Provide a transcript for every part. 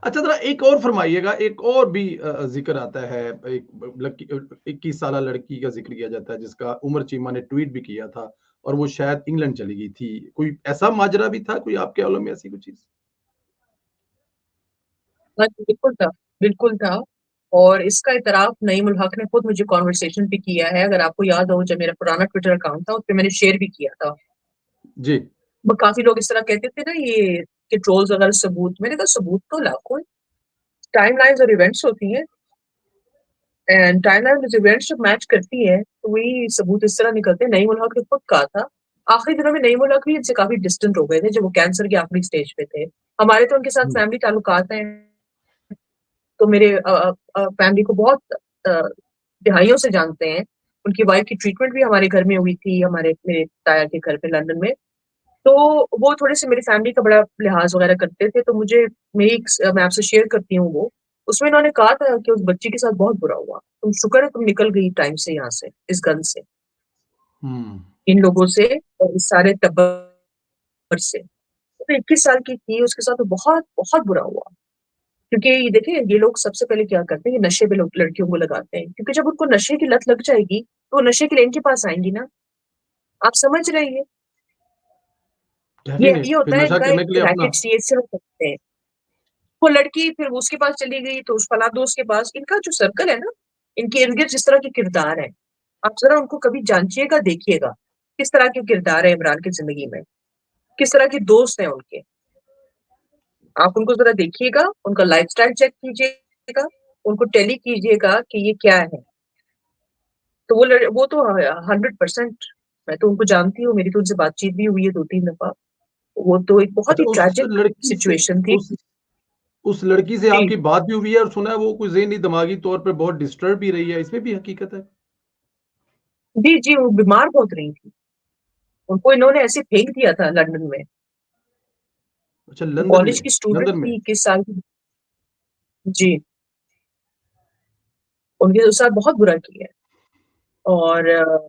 अच्छा ज़रा एक और फ़रमाइएगा, एक और भी ज़िक्र आता है, एक लड़की 21 साला लड़की का ज़िक्र किया जाता है जिसका उमर चीमा ने ट्वीट भी किया था और वो शायद इंग्लैंड चली गई थी। कोई ऐसा माजरा भी था? कोई आपके मालूम में ऐसी कोई चीज़? हाँ जी, बिल्कुल था, बिल्कुल था। और इसका इतराफ़ नईम उल हक ने खुद मुझे कन्वर्सेशन पे किया है। अगर आपको याद हो, जब मेरा पुराना ट्विटर अकाउंट था, उसपे मैंने शेयर भी किया था। जी। काफ़ी लोग इस तरह कहते थे ना, ये कि ट्रोल्स वगैरह सबूत। मैंने कहा सबूत तो लाखों हैं, टाइमलाइन्स और इवेंट्स होती हैं, एंड टाइमलाइन इवेंट्स जब मैच करती है, तो वही सबूत इस तरह निकलते हैं। नईम उल हक ने खुद कहा था, आखिरी दिनों में नईम उल हक भी इनसे काफ़ी डिस्टेंट हो गए थे, जब वो कैंसर के आखिरी स्टेज पे थे। हमारे तो उनके साथ हुँ। फैमिली ताल्लुकात हैं, तो मेरे फैमिली को बहुत दहाइयों से जानते हैं। उनकी वाइफ की ट्रीटमेंट भी हमारे घर में हुई थी, हमारे मेरे ताया के घर पे लंदन में। तो वो थोड़े-से मेरी फैमिली का बड़ा लिहाज़ वगैरह करते थे, तो मुझे मेरी एक मैं आपसे शेयर करती हूँ वो। उसमें इन्होंने कहा था कि उस बच्ची के साथ बहुत बुरा हुआ। तुम शुक्र है तुम निकल गई टाइम से यहाँ से, इस गंद से, हुँ। इन लोगों से और इस सारे टब्बर से। तो 21 साल की थी, उसके साथ तो बहुत, बहुत बुरा हुआ। क्योंकि ये देखिए, ये लोग सबसे पहले क्या करते हैं, ये नशे पे लोग लड़कियों को लगाते हैं, क्योंकि जब उनको नशे की लत लग जाएगी, तो वो नशे के लिए इनके पास आएँगी ना। आप समझ रहे हैं ये डेफ़िनेट फिर होता है नशा इनका करने एक के लिए अपना रैकेट्स, ये सिर्फ करते हैं। वो लड़की फिर उसके पास चली गई, तो उस फलाँ दोस्त के पास। इनका जो सर्कल है ना, इनके इर्द-गिर्द जिस तरह के किरदार हैं, आप ज़रा उनको कभी जाँचिएगा, देखिएगा, किस तरह के किरदार है इमरान की ज़िंदगी में, किस तरह के दोस्त हैं उनके। आप उनको ज़रा देखिएगा, उनका लाइफ़स्टाइल चेक कीजिएगा, उनको टैली कीजिएगा कि ये क्या है। तो वो तो 100%। मैं तो उनको जानती हूँ, मेरी तो उनसे बातचीत भी हुई है 2-3 दफ़ा। वो तो एक बहुत अच्छा ही ट्रेजिक सिचुएशन थी। उस लड़की से जी। आपकी बात भी हुई है और सुना है वो कोई ज़हनी दिमागी तौर पे बहुत डिस्टर्ब भी रही है, इसमें भी हकीकत है? जी, जी, वो बीमार बहुत रही थी। उनको इन्होंने ऐसे फेंक दिया था लंदन में। अच्छा वो लंदन कॉलेज में की स्टूडेंट लंदन में। थी, 21 साल की। जी, उनके साथ बहुत बुरा किया है। और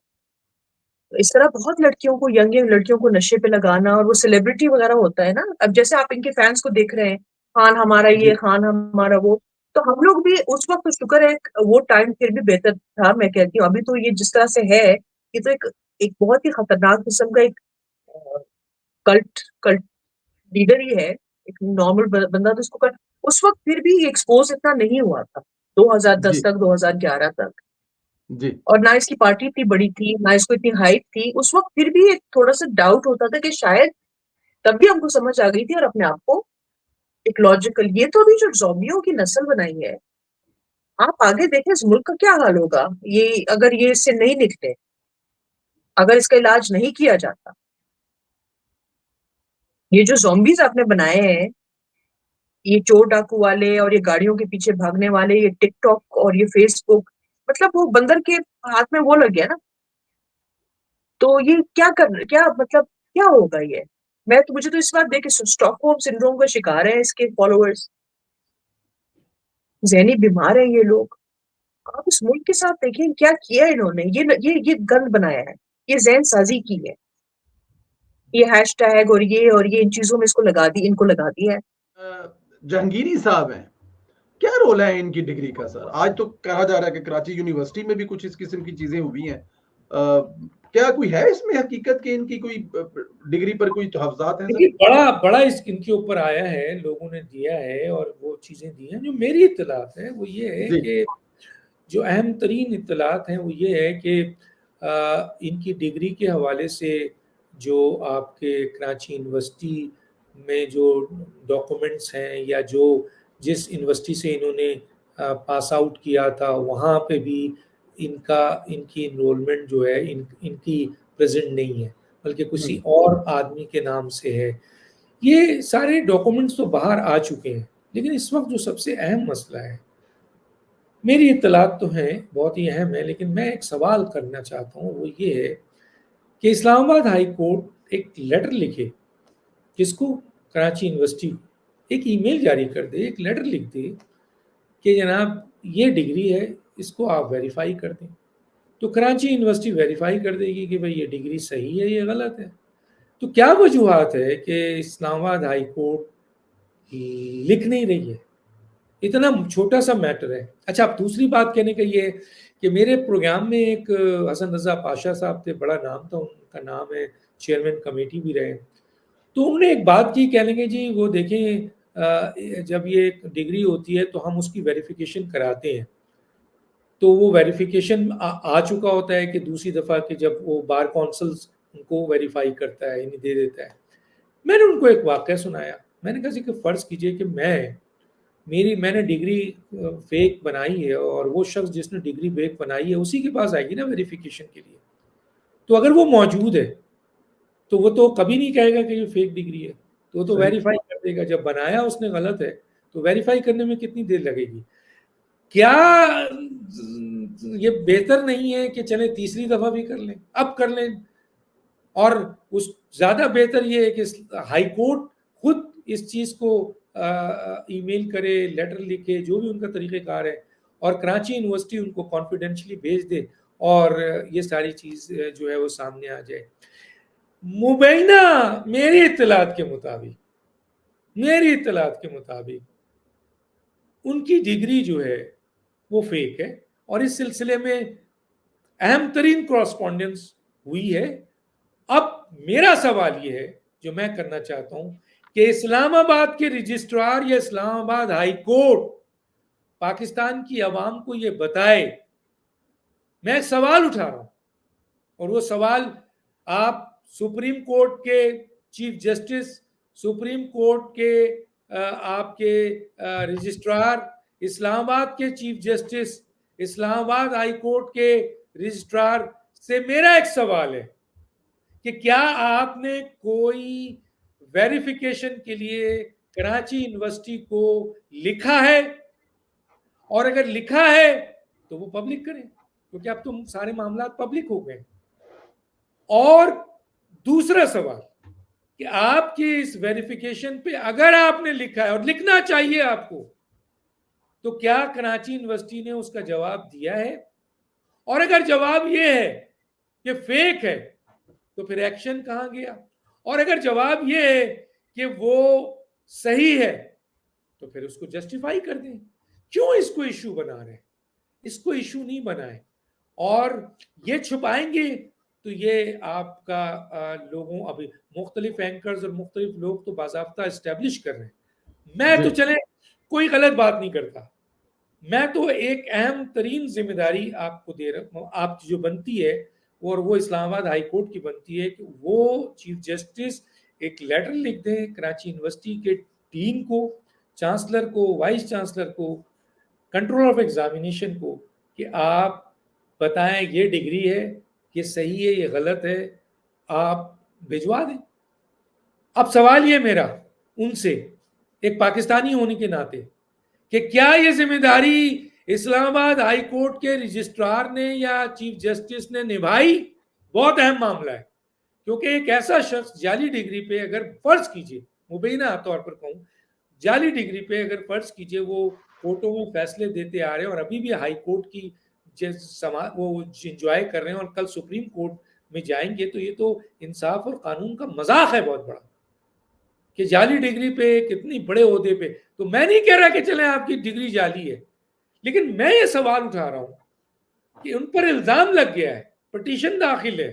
इस तरह बहुत लड़कियों को, यंग यंग लड़कियों को नशे पे लगाना, और वो सेलिब्रिटी वगैरह होता है ना, अब जैसे आप इनके फैन्स को देख रहे हैं, खान हमारा जी। ये, खान हमारा वो। तो हम लोग भी उस वक़्त, तो शुक्र है वो टाइम फिर भी बेहतर था, मैं कहती हूँ। अभी तो ये जिस तरह से है, ये तो एक एक बहुत ही खतरनाक किस्म का एक अ, कल्ट कल्ट लीडर ही है। एक नॉर्मल बंदा तो इसको कर, उस वक़्त फिर भी एक्सपोज़ इतना नहीं हुआ था, 2010 जी। तक, 2011 तक। जी। और ना इसकी पार्टी इतनी बड़ी थी, ना इसको इतनी हाइप थी। उस वक़्त फिर भी एक थोड़ा-सा डाउट होता था कि शायद, तब भी हमको समझ आ गई थी, और अपने आप को एक लॉजिकल, ये तो अभी जो ज़ॉम्बियों की नस्ल बनाई है, आप आगे देखें इस मुल्क का क्या हाल होगा, ये अगर ये इससे नहीं निकले, अगर इसका इलाज नहीं किया जाता। ये जो ज़ॉम्बीज़ आपने बनाए हैं, ये चोर डाकू वाले और ये गाड़ियों के पीछे भागने वाले, ये टिकटॉक और ये फेसबुक, मतलब वो बंदर के हाथ में वो लग गया ना। तो ये क्या मतलब, क्या होगा ये? मैं तो मुझे तो इस बार देख के स्टॉकहोम सिंड्रोम का शिकार है इसके फॉलोअर्स, ज़हनी बीमार है ये लोग। आप इस मुल्क के साथ देखें क्या किया है इन्होंने, ये गंद बनाया है, ये ज़हन साज़ी की है। ये हैशटैग और ये इन चीज़ों में इनको लगा दिया है। जहांगीरी साहब हैं, क्या रोल है इनकी डिग्री का सर? आज तो कहा जा रहा है कि कराची यूनिवर्सिटी में भी कुछ इस किस्म की चीज़ें हुई हैं। क्या कोई है इसमें हकीकत कि इनकी कोई डिग्री पर कोई तहफ़्ज़ात हैं सर? देखिए, बड़ा बड़ा इनके ऊपर आया है, लोगों ने दिया है और वो चीज़ें दी हैं। जो मेरी इत्तलात है वो ये है जी। कि जो अहम तरीन इत्तलात हैं वो ये है कि इनकी डिग्री के हवाले से जो आपके कराची यूनिवर्सिटी में जो डॉक्यूमेंट्स हैं, या जो जिस यूनिवर्सिटी से इन्होंने पास आउट किया था, वहाँ पे भी इनकी इनरोलमेंट जो है इनकी प्रेजेंट नहीं है, बल्कि हुँ। किसी और आदमी के नाम से है। ये सारे डॉक्यूमेंट्स तो बाहर आ चुके हैं, लेकिन इस वक्त जो सबसे अहम मसला है, मेरी इत्तलात तो हैं, बहुत ही अहम है, लेकिन मैं एक सवाल करना चाहता हूँ, वो ये है कि इस्लामाबाद हाई कोर्ट एक लेटर लिखे, किसको? कराची यूनिवर्सिटी को, एक ईमेल जारी कर दे, एक लेटर लिख दे कि जनाब ये डिग्री है, इसको आप वेरीफाई कर दें। तो कराची यूनिवर्सिटी वेरीफाई कर देगी कि भाई ये डिग्री सही है, ये गलत है। तो क्या वजूहत है कि इस्लामाबाद हाई कोर्ट लिख नहीं रही है? इतना छोटा सा मैटर है। अच्छा, अब दूसरी बात कहने का ये है कि मेरे प्रोग्राम में एक हसन रजा पाशा साहब थे, बड़ा नाम था उनका, नाम है, चेयरमैन कमेटी भी रहे। तो उन्होंने एक बात की, कहने के जी वो देखें जब ये डिग्री होती है तो हम उसकी वेरिफिकेशन कराते हैं, तो वो वेरिफिकेशन आ चुका होता है कि दूसरी दफ़ा कि जब वो बार काउंसिल्स उनको वेरीफाई करता है, यानी दे देता है। मैंने उनको एक वाक़या सुनाया। मैंने कहा जी कि फ़र्ज़ कीजिए कि मैंने डिग्री फेक बनाई है और वो शख्स जिसने डिग्री फेक बनाई है उसी के पास आएगी ना वेरिफिकेशन के लिए। तो अगर वो मौजूद है तो वो तो कभी नहीं कहेगा कि ये फेक डिग्री है, तो वो तो वेरीफाई कर देगा। जब बनाया उसने गलत है तो वेरीफाई करने में कितनी देर लगेगी? क्या ये बेहतर नहीं है कि चले तीसरी दफा भी कर लें, अब कर लें? और उस ज्यादा बेहतर ये है कि हाई कोर्ट खुद इस चीज को ईमेल करे, लेटर लिखे, जो भी उनका तरीक़ेकार है, और कराची यूनिवर्सिटी उनको कॉन्फिडेंशियली भेज दे और ये सारी चीज जो है वो सामने आ जाए। मुबैना मेरी इत्तलात के मुताबिक उनकी डिग्री जो है वो फेक है, और इस सिलसिले में अहम तरीन कॉरस्पॉन्डेंस हुई है। अब मेरा सवाल ये है जो मैं करना चाहता हूं कि इस्लामाबाद के रजिस्ट्रार या इस्लामाबाद हाई कोर्ट पाकिस्तान की आवाम को ये बताए। मैं एक सवाल उठा रहा हूं, और वो सवाल आप सुप्रीम कोर्ट के चीफ जस्टिस, सुप्रीम कोर्ट के आपके रजिस्ट्रार, इस्लामाबाद के chief justice, Islamabad high court के रजिस्ट्रार से मेरा एक सवाल है कि क्या आपने कोई वेरिफिकेशन के लिए कराची यूनिवर्सिटी को लिखा है? और अगर लिखा है तो वो पब्लिक करें, क्योंकि अब तो सारे मामला पब्लिक हो गए। और दूसरा सवाल कि आपकी इस वेरिफिकेशन पे अगर आपने लिखा है, और लिखना चाहिए आपको, तो क्या कराची यूनिवर्सिटी ने उसका जवाब दिया है? और अगर जवाब ये है कि फेक है तो फिर एक्शन कहां गया? और अगर जवाब ये है कि वो सही है तो फिर उसको जस्टिफाई कर दें। क्यों इसको इशू बना रहे हैं? इसको इशू नहीं बनाए, और ये छुपाएंगे तो ये आपका लोगों, अभी मुख्तलिफ एंकर्स और मुख्तलिफ लोग तो बाज़ाब्ता इस्टेब्लिश कर रहे हैं। मैं तो चले कोई गलत बात नहीं करता, मैं तो एक अहम तरीन जिम्मेदारी आपको दे रहा हूँ, आप जो बनती है, और वो इस्लामाबाद हाई कोर्ट की बनती है कि वो चीफ जस्टिस एक लेटर लिख दें कराची यूनिवर्सिटी के डीन को, चांसलर को, वाइस चांसलर को, कंट्रोल ऑफ एग्जामिनेशन को, कि आप बताएं ये डिग्री है, ये सही है, ये गलत है, आप भिजवा दें। अब सवाल ये मेरा उनसे, एक पाकिस्तानी होने के नाते, कि क्या ये जिम्मेदारी इस्लामाबाद हाई कोर्ट के रजिस्ट्रार ने या चीफ जस्टिस ने निभाई? बहुत अहम मामला है, क्योंकि एक ऐसा शख्स जाली डिग्री पे, अगर फर्ज कीजिए, मुबैना तौर पर कहूं, जाली डिग्री पे अगर फर्ज कीजिए वो कोर्टों में फैसले देते आ रहे हैं और अभी भी हाई कोर्ट की वो इंजॉय कर रहे हैं और कल सुप्रीम कोर्ट में जाएंगे, तो ये तो इंसाफ और कानून का मजाक है बहुत बड़ा, कि जाली डिग्री पे कितनी बड़े ओहदे पे। तो मैं नहीं कह रहा कि चले आपकी डिग्री जाली है, लेकिन मैं ये सवाल उठा रहा हूं कि उन पर इल्जाम लग गया है, पिटीशन दाखिल है,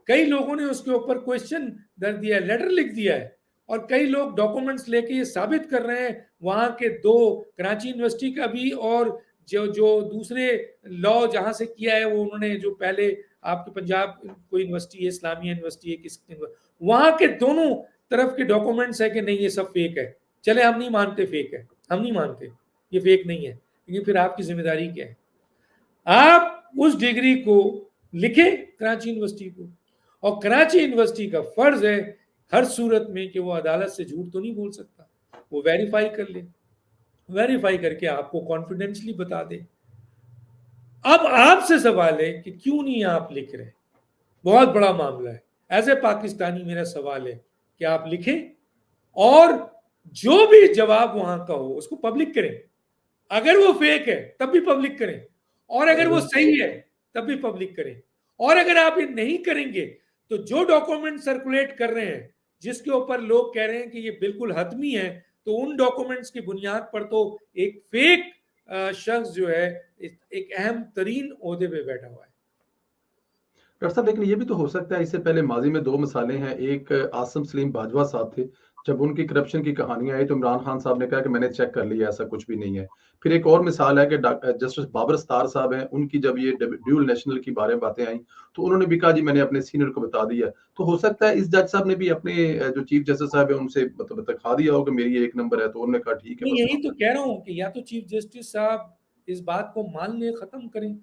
कई लोगों ने उसके ऊपर क्वेश्चन दर्ज दिया है, लेटर लिख दिया है, और कई लोग डॉक्यूमेंट्स लेके ये साबित कर रहे हैं, वहां के दो, कराची यूनिवर्सिटी का भी और जो दूसरे लॉ जहां से किया है, वो उन्होंने जो पहले आपके पंजाब कोई यूनिवर्सिटी है, इस्लामिया यूनिवर्सिटी है, किस वहां के दोनों तरफ के डॉक्यूमेंट्स है कि नहीं ये सब फेक है। चले हम नहीं मानते फेक है, हम नहीं मानते ये फेक नहीं है, लेकिन फिर आपकी जिम्मेदारी क्या है? आप उस डिग्री को लिखे कराची यूनिवर्सिटी को, और कराची यूनिवर्सिटी का फर्ज है हर सूरत में कि वो अदालत से झूठ तो नहीं बोल सकता, वो वेरीफाई कर ले, वेरीफाई करके आपको कॉन्फिडेंशियली बता दे। अब आपसे सवाल है कि क्यों नहीं आप लिख रहे? बहुत बड़ा मामला है। एज ए पाकिस्तानी मेरा सवाल है कि आप लिखें, और जो भी जवाब वहां का हो उसको पब्लिक करें। अगर वो फेक है तब भी पब्लिक करें, और अगर वो सही है तब भी पब्लिक करें। और अगर आप ये नहीं करेंगे तो जो डॉक्यूमेंट सर्कुलेट कर रहे हैं, जिसके ऊपर लोग कह रहे हैं कि ये बिल्कुल हतमी है, तो उन डॉक्यूमेंट्स की बुनियाद पर तो एक फेक शख्स जो है एक अहम तरीन ओहदे पे बैठा हुआ है। डॉक्टर साहब, लेकिन ये भी तो हो सकता है, इससे पहले माजी में 2 मिसालें हैं। एक आसिम सलीम बाजवा साहब थे, जब उनकी करप्शन की कहानियाँ आई तो इमरान खान साहब ने कहा कि मैंने चेक कर लिया, ऐसा कुछ भी नहीं है। फिर एक और मिसाल है कि जस्टिस बाबर सत्तार साहब हैं, उनकी जब ये ड्यूल नेशनल की बारे में बातें आई, तो उन्होंने भी कहा जी मैंने अपने सीनियर को बता दिया। तो हो सकता है इस जज साहब ने भी अपने जो चीफ जस्टिस साहब है उनसे मतलब दिखा दिया हो कि मेरी ये 1 नंबर है, तो उन्होंने कहा ठीक है मैं बस यही काम। तो कह रहा हूँ कि या तो चीफ जस्टिस साहब इस बात को मान ले, खत्म करें,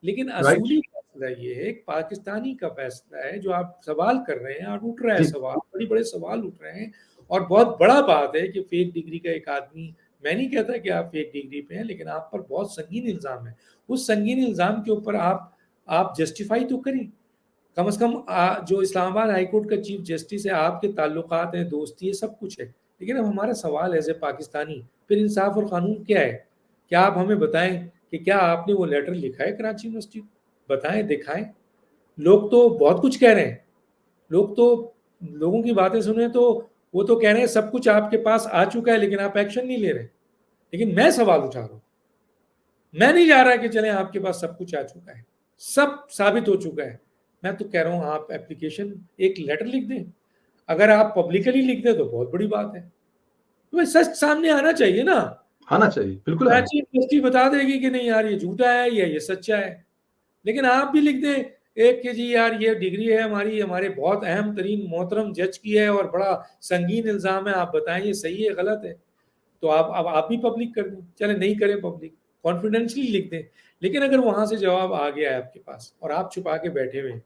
लेकिन राइट? असूली फैसला ये है, एक पाकिस्तानी का फैसला है जो आप सवाल कर रहे हैं और उठ रहा है जी। सवाल, बड़े बड़े सवाल उठ रहे हैं। और बहुत बड़ा बात है कि फेक डिग्री का एक आदमी, मैं नहीं कहता कि आप फेक डिग्री पे हैं, लेकिन आप पर बहुत संगीन इल्जाम है। उस संगीन इल्जाम के ऊपर आप जस्टिफाई तो करें। कम से कम जो इस्लामाबाद हाईकोर्ट का चीफ जस्टिस है, आपके ताल्लुकात हैं, दोस्ती है, सब कुछ है। लेकिन अब हमारा सवाल एज ए पाकिस्तानी, फिर इंसाफ और कानून क्या है? क्या आप हमें बताएं कि क्या आपने वो लेटर लिखा है कराची यूनिवर्सिटी को? बताएं, दिखाएं। लोग तो बहुत कुछ कह रहे हैं, लोग तो, लोगों की बातें सुने तो वो तो कह रहे हैं सब कुछ आपके पास आ चुका है लेकिन आप एक्शन नहीं ले रहे। लेकिन मैं सवाल उठा रहा हूँ, मैं नहीं जा रहा कि चलें आपके पास सब कुछ आ चुका है, सब साबित हो चुका है। मैं तो कह रहा हूँ आप एप्लीकेशन, एक लेटर लिख दें। अगर आप पब्लिकली लिख दें तो बहुत बड़ी बात है, तो भाई सच सामने आना चाहिए ना। आना चाहिए, बिल्कुल आना कराची यूनिवर्सिटी बता देगी कि नहीं यार ये झूठा है या ये सच्चा है। लेकिन आप भी लिख दें एक कि जी यार ये डिग्री है हमारी, हमारे बहुत अहम तरीन मोहतरम जज की है और बड़ा संगीन इल्ज़ाम है, आप बताएं ये सही है गलत है। तो आप भी पब्लिक कर दें, चले नहीं करें पब्लिक, कॉन्फिडेंशियली लिख दें। लेकिन अगर वहां से जवाब आ गया है आपके पास और आप छुपा के बैठे हुए हैं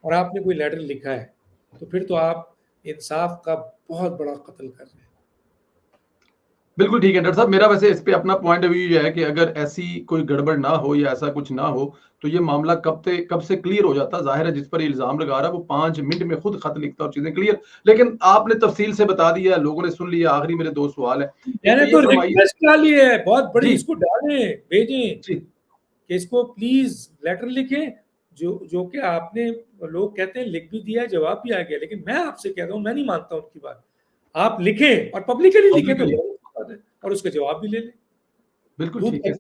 और आपने कोई लेटर लिखा है, तो फिर तो आप इंसाफ का बहुत बड़ा कत्ल कर रहे हैं। बिल्कुल ठीक है डॉक्टर साहब, मेरा वैसे इस पे अपना पॉइंट ऑफ व्यू ये है कि अगर ऐसी कोई गड़बड़ ना हो या ऐसा कुछ ना हो तो ये मामला कब से क्लियर हो जाता। जाहिर है जिस पर ये इल्जाम लगा रहा है वो 5 मिनट में खुद खत लिखता और चीजें क्लियर। लेकिन आपने तफसील से बता दिया, लोगों ने सुन लिया। आखिरी मेरे 2 सवाल है। एक मैंने तो ये तो फरमाइए। रिक्वेस्ट डाली है बहुत बड़ी, जी। इसको डालें, भेजें जी। कि इसको प्लीज लेटर लिखें। जो जो कि आपने, लोग कहते हैं लिख भी दिया, जवाब भी आ गया, लेकिन मैं आपसे कह रहा हूं मैं नहीं मानता उनकी बात। आप लिखें और पब्लिकली लिखें तो पब्लिकली बहुत अच्छी बात है, और उसका जवाब भी ले लें। बिल्कुल दूध ठीक है।